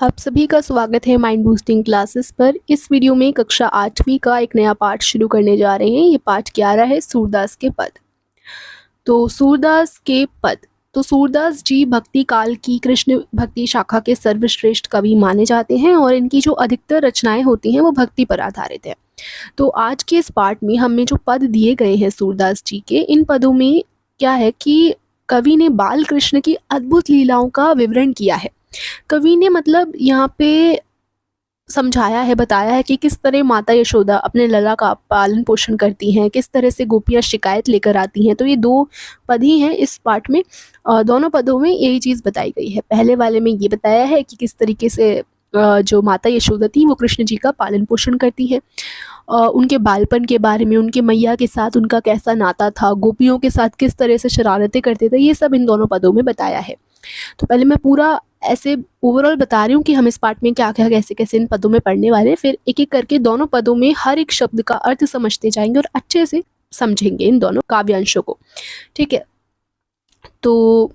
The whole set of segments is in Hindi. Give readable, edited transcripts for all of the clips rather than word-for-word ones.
आप सभी का स्वागत है माइंड बूस्टिंग क्लासेस पर। इस वीडियो में कक्षा 8वीं का एक नया पाठ शुरू करने जा रहे हैं। ये पाठ 11 है, सूरदास के पद। तो सूरदास के पद। तो सूरदास जी भक्ति काल की कृष्ण भक्ति शाखा के सर्वश्रेष्ठ कवि माने जाते हैं और इनकी जो अधिकतर रचनाएं होती हैं वो भक्ति पर आधारित है। तो आज के इस पाठ में हमें जो पद दिए गए हैं सूरदास जी के, इन पदों में क्या है कि कवि ने बाल कृष्ण की अद्भुत लीलाओं का विवरण किया है। कवि ने मतलब यहाँ पे समझाया है, बताया है कि किस तरह माता यशोदा अपने लला का पालन पोषण करती हैं, किस तरह से गोपियाँ शिकायत लेकर आती हैं। तो ये दो पद ही हैं इस पाठ में। दोनों पदों में यही चीज़ बताई गई है। पहले वाले में ये बताया है कि किस तरीके से जो माता यशोदा थी वो कृष्ण जी का पालन पोषण करती हैं। उनके बालपन के बारे में, उनके मैया के साथ उनका कैसा नाता था, गोपियों के साथ किस तरह से शरारतें करते थे, ये सब इन दोनों पदों में बताया है। तो पहले मैं पूरा ऐसे ओवरऑल बता रही हूँ कि हम इस पाठ में क्या क्या कैसे कैसे इन पदों में पढ़ने वाले हैं। फिर एक एक करके दोनों पदों में हर एक शब्द का अर्थ समझते जाएंगे और अच्छे से समझेंगे इन दोनों काव्यांशों को। ठीक है। तो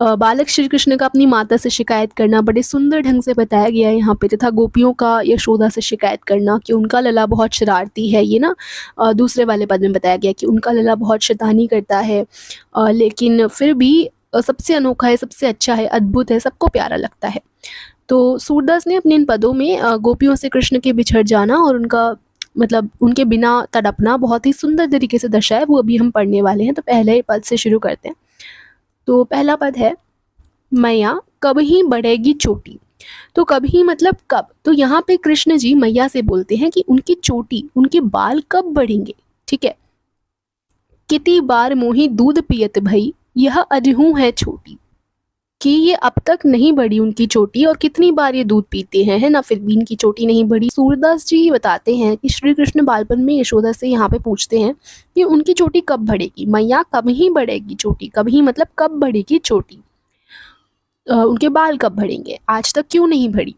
बालक श्री कृष्ण का अपनी माता से शिकायत करना बड़े सुंदर ढंग से बताया गया है यहाँ पे, तथा गोपियों का यशोदा से शिकायत करना कि उनका लला बहुत शरारती है। ये ना दूसरे वाले पद में बताया गया कि उनका लला बहुत शैतानी करता है, लेकिन फिर भी सबसे अनोखा है, सबसे अच्छा है, अद्भुत है, सबको प्यारा लगता है। तो सूरदास ने अपने इन पदों में गोपियों से कृष्ण के बिछड़ जाना और उनका मतलब उनके बिना तड़पना बहुत ही सुंदर तरीके से दर्शाया, वो अभी हम पढ़ने वाले हैं। तो पहले पद से शुरू करते हैं। तो पहला पद है, मैया कब ही बढ़ेगी चोटी। तो कभी मतलब कब, तो यहाँ पे कृष्ण जी मैया से बोलते हैं कि उनकी चोटी, उनके बाल कब बढ़ेंगे। ठीक है। कितनी बार मोही दूध पियत भई, यह अजहू है छोटी, कि ये अब तक नहीं बढ़ी उनकी चोटी और कितनी बार ये दूध पीते हैं, है ना, फिर भी इनकी चोटी नहीं बढ़ी। सूरदास जी बताते हैं कि श्री कृष्ण बालपन में यशोदा से यहाँ पे पूछते हैं कि उनकी चोटी कब बढ़ेगी। मैया कब ही बढ़ेगी चोटी, कब ही मतलब कब बढ़ेगी चोटी, उनके बाल कब बढ़ेंगे, आज तक क्यों नहीं बढ़ी।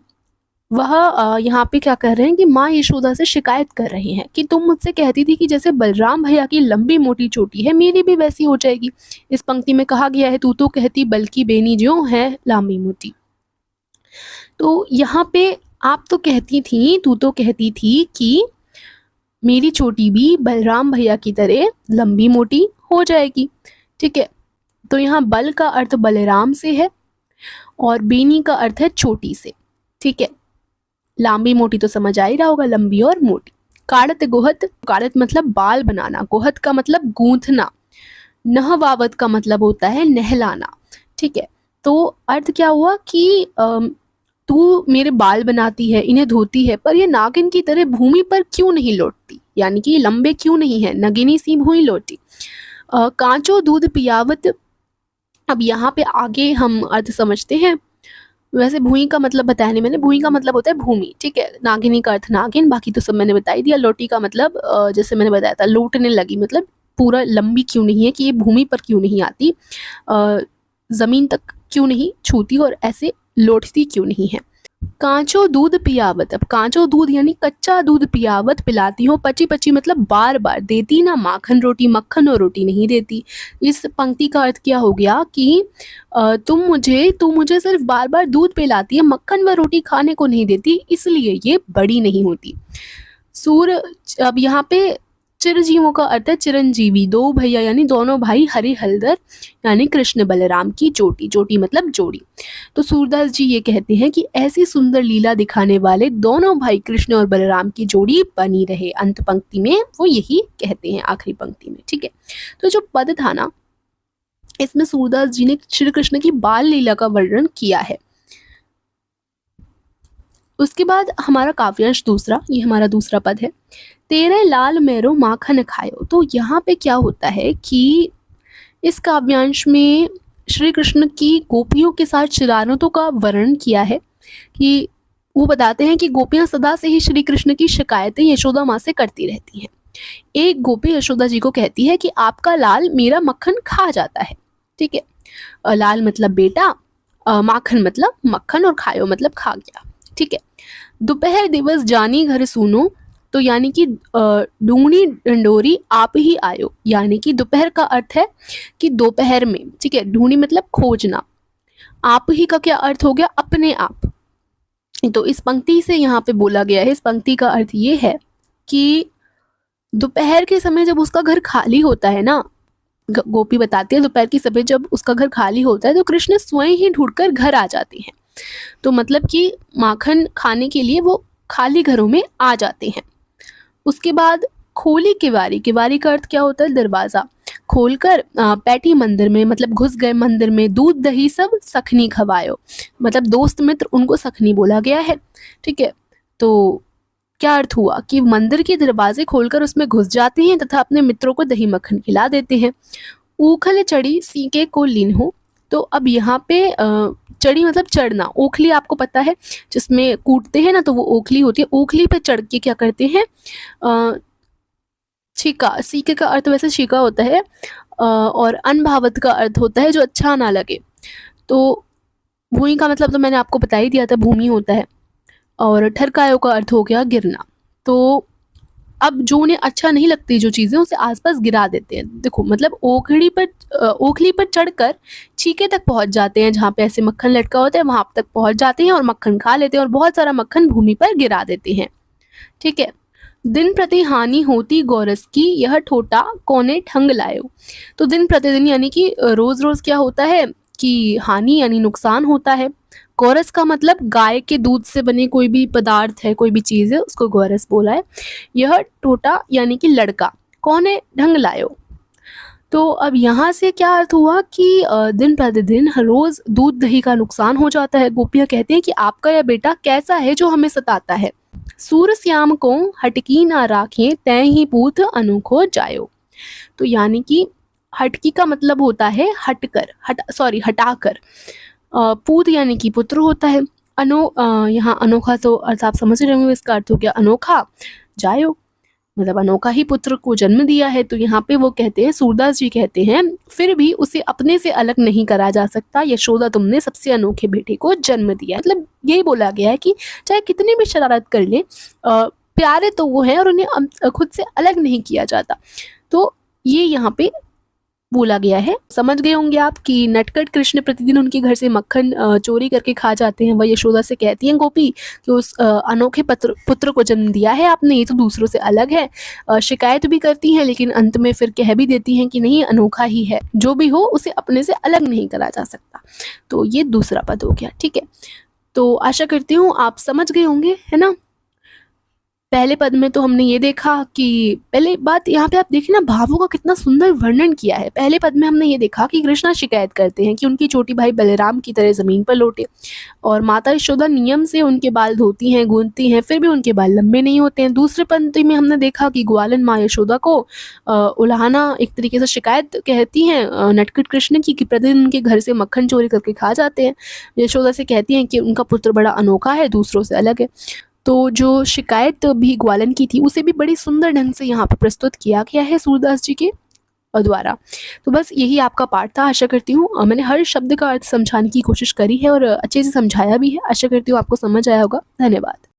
वह यहाँ पे क्या कर रहे हैं कि माँ यशोदा से शिकायत कर रहे हैं कि तुम मुझसे कहती थी कि जैसे बलराम भैया की लंबी मोटी चोटी है मेरी भी वैसी हो जाएगी। इस पंक्ति में कहा गया है, तू तो कहती बल्कि बेनी ज्यों है लंबी मोटी। तो यहाँ पे आप तो कहती थी, तू तो कहती थी कि मेरी चोटी भी बलराम भैया की तरह लंबी मोटी हो जाएगी। ठीक है। तो यहाँ बल का अर्थ बलराम से है और बेनी का अर्थ है छोटी से। ठीक है। लंबी मोटी तो समझ आ ही रहा होगा, लंबी और मोटी। काड़त गोहत, काड़त मतलब बाल बनाना, गोहत का मतलब गूंथना, नहवावत का मतलब होता है नहलाना। ठीक है। तो अर्थ क्या हुआ कि तू मेरे बाल बनाती है, इन्हें धोती है, पर ये नागिन की तरह भूमि पर क्यों नहीं लौटती, यानी कि लंबे क्यों नहीं है, नगिनी सी भूमि लौटी। कांचो दूध पियावत, अब यहाँ पे आगे हम अर्थ समझते हैं। वैसे भूमि का मतलब बताया नहीं मैंने, भूमि का मतलब होता है भूमि। ठीक है। नागिनी का अर्थ नागिन, बाकी तो सब मैंने बता ही दिया। लोटी का मतलब जैसे मैंने बताया था लूटने लगी, मतलब पूरा लंबी क्यों नहीं है, कि ये भूमि पर क्यों नहीं आती, जमीन तक क्यों नहीं छूती और ऐसे लौटती क्यों नहीं है। कांचो दूध पियावत, अब कांचो दूध यानी कच्चा दूध पियावत पिलाती हो, पची पची मतलब बार बार देती ना, माखन रोटी, मक्खन और रोटी नहीं देती। इस पंक्ति का अर्थ क्या हो गया कि तू मुझे सिर्फ बार बार दूध पिलाती है, मक्खन व रोटी खाने को नहीं देती, इसलिए ये बड़ी नहीं होती। अब यहाँ पे चिरजीवों का अर्थ है चिरंजीवी, दो भैया यानी दोनों भाई हरि हलधर यानी कृष्ण बलराम की जोटी, जोटी मतलब जोड़ी। तो सूरदास जी ये कहते हैं कि ऐसी सुंदर लीला दिखाने वाले दोनों भाई कृष्ण और बलराम की जोड़ी बनी रहे। अंत पंक्ति में वो यही कहते हैं, आखिरी पंक्ति में। ठीक है। तो जो पद था ना, इसमें सूरदास जी ने श्री कृष्ण की बाल लीला का वर्णन किया है। उसके बाद हमारा काव्यांश दूसरा, ये हमारा दूसरा पद है, तेरे लाल मेरो माखन खायो। तो यहाँ पे क्या होता है कि इस काव्यांश में श्री कृष्ण की गोपियों के साथ शरारतों का वर्णन किया है कि वो बताते हैं कि गोपियां सदा से ही श्री कृष्ण की शिकायतें यशोदा माँ से करती रहती हैं। एक गोपी यशोदा जी को कहती है कि आपका लाल मेरा मक्खन खा जाता है। ठीक है। लाल मतलब बेटा, माखन मतलब मक्खन और खायो मतलब खा गया। ठीक है। दोपहर दिवस जानी घर सुनो, तो यानी कि ढूंढी ढंडोरी आप ही आयो, यानी कि दोपहर का अर्थ है कि दोपहर में। ठीक है। ढूंढी मतलब खोजना, आप ही का क्या अर्थ हो गया, अपने आप। तो इस पंक्ति से यहाँ पे बोला गया है, इस पंक्ति का अर्थ ये है कि दोपहर के समय जब उसका घर खाली होता है ना, गोपी बताती है दोपहर के समय जब उसका घर खाली होता है तो कृष्ण स्वयं ही ढूंढकर घर आ जाते हैं। तो मतलब कि माखन खाने के लिए वो खाली घरों में आ जाते हैं। उसके बाद खोली किवारी, किवारी का अर्थ क्या होता है? दरवाज़ा। खोलकर बैठी मंदिर में, मतलब घुस गए मंदिर में, दूध दही सब सखनी खवायो, मतलब दोस्त मित्र उनको सखनी बोला गया है। ठीक है, तो क्या अर्थ हुआ कि मंदिर के दरवाजे खोलकर उसमें घुस जाते हैं तथा अपने मित्रों को दही मक्खन खिला देते हैं। ऊखल चढ़ी सीके को लीन्हो, तो अब यहाँ पे चढ़ी मतलब चढ़ना, ओखली आपको पता है जिसमें कूटते हैं ना, तो वो ओखली होती है। ओखली पे चढ़ के क्या करते हैं? छीका, सीके का अर्थ वैसे छीका होता है और अनभावत का अर्थ होता है जो अच्छा ना लगे। तो भूमि का मतलब तो मैंने आपको बता ही दिया था, भूमि होता है। और ठरकायो का अर्थ हो गया गिरना। तो अब जो उन्हें अच्छा नहीं लगती जो चीज़ें, उसे आसपास गिरा देते हैं। देखो मतलब ओखली पर चढ़कर छीके तक पहुंच जाते हैं, जहाँ पे ऐसे मक्खन लटका होता है वहाँ तक पहुंच जाते हैं और मक्खन खा लेते हैं और बहुत सारा मक्खन भूमि पर गिरा देते हैं। ठीक है, दिन प्रति हानि होती गोरस की, यह ठोटा कोने ठंग लायो। तो दिन प्रतिदिन यानी कि रोज रोज क्या होता है कि हानि यानी नुकसान होता है। गोरस का मतलब गाय के दूध से बने कोई भी पदार्थ है, कोई भी चीज़ है, उसको गोरस बोला है। यह टोटा यानी कि लड़का, कौने ढंग लायो। तो अब यहाँ से क्या अर्थ हुआ कि दिन प्रतिदिन हर रोज दूध दही का नुकसान हो जाता है। गोपियाँ कहते हैं कि आपका यह बेटा कैसा है जो हमें सताता है। सूर श्याम को हटकी ना राखें, तय ही पूत अनोखो जायो। तो यानी कि हटकी का मतलब होता है हटकर, हटाकर। पूत यानी कि पुत्र होता है। यहाँ अनोखा तो अर्थ आप समझ रहे होंगे, इसका अर्थ हो गया अनोखा। जायो मतलब अनोखा ही पुत्र को जन्म दिया है। तो यहाँ पे वो कहते हैं, सूरदास जी कहते हैं, फिर भी उसे अपने से अलग नहीं करा जा सकता। यशोदा तुमने सबसे अनोखे बेटे को जन्म दिया। मतलब यही बोला गया है कि चाहे कितनी भी शरारत कर ले, प्यारे तो वो हैं और उन्हें खुद से अलग नहीं किया जाता। तो ये यहाँ पे बोला गया है। समझ गए होंगे आप कि नटखट कृष्ण प्रतिदिन उनके घर से मक्खन चोरी करके खा जाते हैं। वह यशोदा से कहती हैं गोपी कि उस अनोखे पुत्र को जन्म दिया है आपने, ये तो दूसरों से अलग है। शिकायत भी करती हैं लेकिन अंत में फिर कह भी देती हैं कि नहीं, अनोखा ही है, जो भी हो उसे अपने से अलग नहीं करा जा सकता। तो ये दूसरा पद हो गया। ठीक है, तो आशा करती हूँ आप समझ गए होंगे, है ना। पहले पद में तो हमने ये देखा कि पहले बात यहाँ पे आप देखें ना, भावों का कितना सुंदर वर्णन किया है। पहले पद में हमने ये देखा कि कृष्णा शिकायत करते हैं कि उनकी छोटी भाई बलराम की तरह ज़मीन पर लौटे, और माता यशोदा नियम से उनके बाल धोती हैं, गूंथती हैं, फिर भी उनके बाल लंबे नहीं होते हैं। दूसरे पंक्ति में हमने देखा कि ग्वालन माँ यशोदा को उल्हाना एक तरीके से शिकायत कहती हैं नटखट कृष्ण की कि प्रतिदिन उनके घर से मक्खन चोरी करके खा जाते हैं। यशोदा से कहती हैं कि उनका पुत्र बड़ा अनोखा है, दूसरों से अलग है। तो जो शिकायत भी ग्वालन की थी उसे भी बड़ी सुंदर ढंग से यहाँ पर प्रस्तुत किया गया है सूरदास जी के द्वारा। तो बस यही आपका पाठ था। आशा करती हूँ मैंने हर शब्द का अर्थ समझाने की कोशिश करी है और अच्छे से समझाया भी है। आशा करती हूँ आपको समझ आया होगा। धन्यवाद।